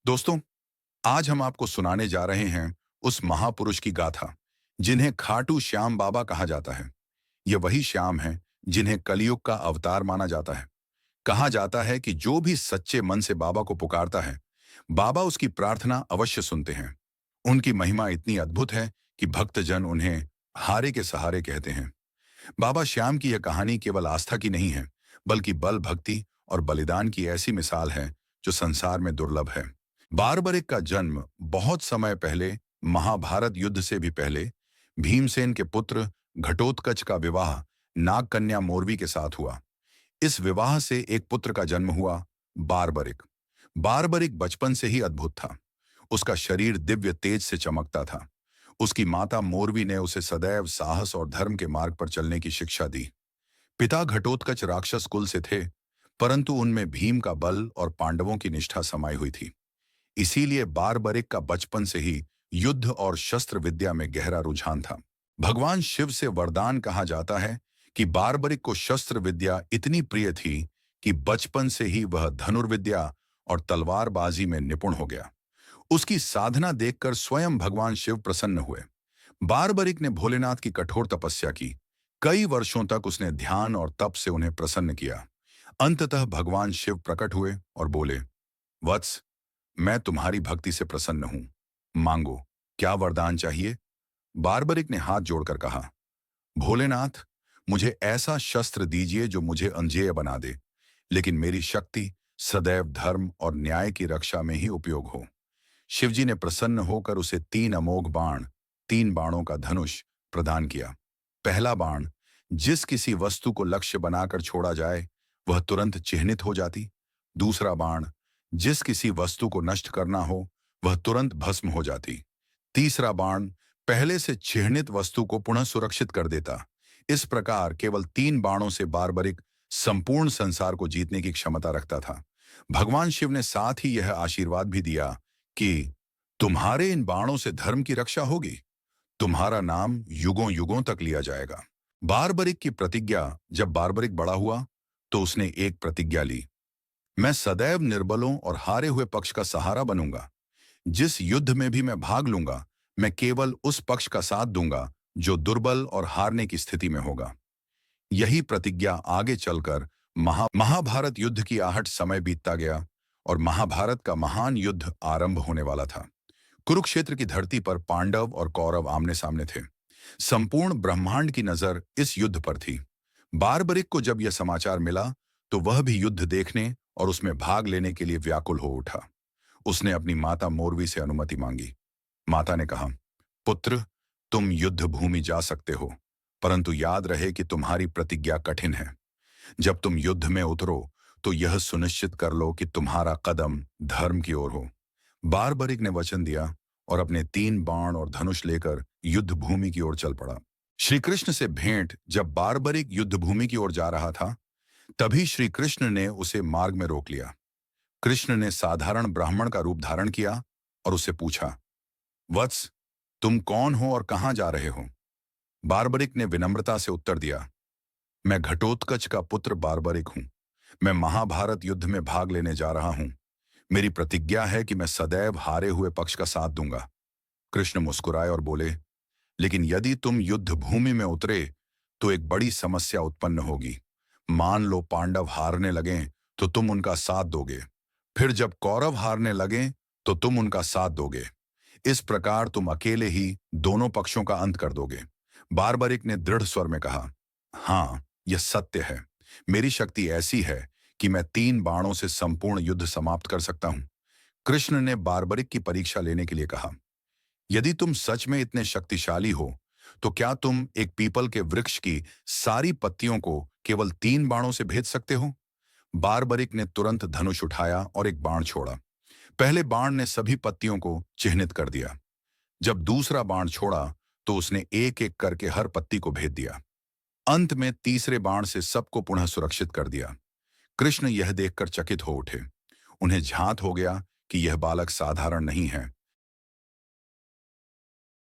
दोस्तों, आज हम आपको सुनाने जा रहे हैं उस महापुरुष की गाथा जिन्हें खाटू श्याम बाबा कहा जाता है। ये वही श्याम हैं जिन्हें कलयुग का अवतार माना जाता है। कहा जाता है कि जो भी सच्चे मन से बाबा को पुकारता है, बाबा उसकी प्रार्थना अवश्य सुनते हैं। उनकी महिमा इतनी अद्भुत है कि भक्तजन उन्हें हारे के सहारे कहते हैं। बाबा श्याम की यह कहानी केवल आस्था की नहीं है, बल्कि बल, भक्ति और बलिदान की ऐसी मिसाल है जो संसार में दुर्लभ है। बारबरिक का जन्म बहुत समय पहले, महाभारत युद्ध से भी पहले, भीमसेन के पुत्र घटोत्कच का विवाह नागकन्या मोरवी के साथ हुआ। इस विवाह से एक पुत्र का जन्म हुआ, बारबरिक। बारबरिक बचपन से ही अद्भुत था। उसका शरीर दिव्य तेज से चमकता था। उसकी माता मोरवी ने उसे सदैव साहस और धर्म के मार्ग पर चलने की शिक्षा दी। पिता घटोत्कच राक्षस कुल से थे, परंतु उनमें भीम का बल और पांडवों की निष्ठा समाई हुई थी। इसीलिए बारबरिक का बचपन से ही युद्ध और शस्त्र विद्या में गहरा रुझान था। भगवान शिव से वरदान कहा जाता है कि बारबरिक को शस्त्र विद्या इतनी प्रिय थी कि बचपन से ही वह धनुर्विद्या और तलवारबाजी में निपुण हो गया। उसकी साधना देखकर स्वयं भगवान शिव प्रसन्न हुए। बारबरिक ने भोलेनाथ की कठोर तपस्या की। कई वर्षों तक उसने ध्यान और तप से उन्हें प्रसन्न किया। अंततः भगवान शिव प्रकट हुए और बोले, वत्स, मैं तुम्हारी भक्ति से प्रसन्न हूं। मांगो, क्या वरदान चाहिए? बारबरिक ने हाथ जोड़कर कहा, भोलेनाथ, मुझे ऐसा शस्त्र दीजिए जो मुझे अंजेय बना दे, लेकिन मेरी शक्ति सदैव धर्म और न्याय की रक्षा में ही उपयोग हो। शिवजी ने प्रसन्न होकर उसे 3 अमोघ बाण, 3 बाणों का धनुष प्रदान किया। पहला बाण जिस किसी वस्तु को लक्ष्य बनाकर छोड़ा जाए, वह तुरंत चिह्नित हो जाती। दूसरा बाण जिस किसी वस्तु को नष्ट करना हो, वह तुरंत भस्म हो जाती। तीसरा बाण पहले से चिह्नित वस्तु को पुनः सुरक्षित कर देता। इस प्रकार केवल 3 बाणों से बारबरिक संपूर्ण संसार को जीतने की क्षमता रखता था। भगवान शिव ने साथ ही यह आशीर्वाद भी दिया कि तुम्हारे इन बाणों से धर्म की रक्षा होगी। तुम्हारा नाम युगों युगों तक लिया जाएगा। बारबरिक की प्रतिज्ञा जब बारबरिक बड़ा हुआ, तो उसने एक प्रतिज्ञा ली, मैं सदैव निर्बलों और हारे हुए पक्ष का सहारा बनूंगा। जिस युद्ध में भी मैं भाग लूंगा, मैं केवल उस पक्ष का साथ दूंगा जो दुर्बल और हारने की स्थिति में होगा। यही प्रतिज्ञा आगे चलकर महाभारत युद्ध की आहट समय बीतता गया और महाभारत का महान युद्ध आरंभ होने वाला था। कुरुक्षेत्र की धरती पर पांडव और कौरव आमने सामने थे। संपूर्ण ब्रह्मांड की नजर इस युद्ध पर थी। बारबरिक को जब यह समाचार मिला, तो वह भी युद्ध देखने और उसमें भाग लेने के लिए व्याकुल हो उठा। उसने अपनी माता मोरवी से अनुमति मांगी। माता ने कहा, पुत्र, तुम युद्ध भूमि जा सकते हो, परंतु याद रहे कि तुम्हारी प्रतिज्ञा कठिन है। जब तुम युद्ध में उतरो, तो यह सुनिश्चित कर लो कि तुम्हारा कदम धर्म की ओर हो। बारबरिक ने वचन दिया और अपने 3 बाण और धनुष लेकर युद्ध भूमि की ओर चल पड़ा। श्री कृष्ण से भेंट जब बारबरिक युद्ध भूमि की ओर जा रहा था, तभी श्री कृष्ण ने उसे मार्ग में रोक लिया। कृष्ण ने साधारण ब्राह्मण का रूप धारण किया और उससे पूछा, वत्स, तुम कौन हो और कहां जा रहे हो? बारबरिक ने विनम्रता से उत्तर दिया, मैं घटोत्कच का पुत्र बारबरिक हूं। मैं महाभारत युद्ध में भाग लेने जा रहा हूं। मेरी प्रतिज्ञा है कि मैं सदैव हारे हुए पक्ष का साथ दूंगा। कृष्ण मुस्कुराए और बोले, लेकिन यदि तुम युद्ध भूमि में उतरे, तो एक बड़ी समस्या उत्पन्न होगी। मान लो पांडव हारने लगें, तो तुम उनका साथ दोगे। फिर जब कौरव हारने लगें, तो तुम उनका साथ दोगे। इस प्रकार तुम अकेले ही दोनों पक्षों का अंत कर दोगे। बारबरिक ने दृढ़ स्वर में कहा, हाँ, यह सत्य है। मेरी शक्ति ऐसी है कि मैं 3 बाणों से संपूर्ण युद्ध समाप्त कर सकता हूं। कृष्ण ने बारबरिक की परीक्षा लेने के लिए कहा, यदि तुम सच में इतने शक्तिशाली हो, तो क्या तुम एक पीपल के वृक्ष की सारी पत्तियों को केवल 3 बाणों से भेद सकते हो? बारबरिक ने तुरंत धनुष उठाया और एक बाण छोड़ा। पहले बाण ने सभी पत्तियों को चिह्नित कर दिया। जब दूसरा बाण छोड़ा, तो उसने एक एक करके हर पत्ती को भेद दिया। अंत में तीसरे बाण से सबको पुनः सुरक्षित कर दिया। कृष्ण यह देखकर चकित हो उठे। उन्हें झांत हो गया कि यह बालक साधारण नहीं है,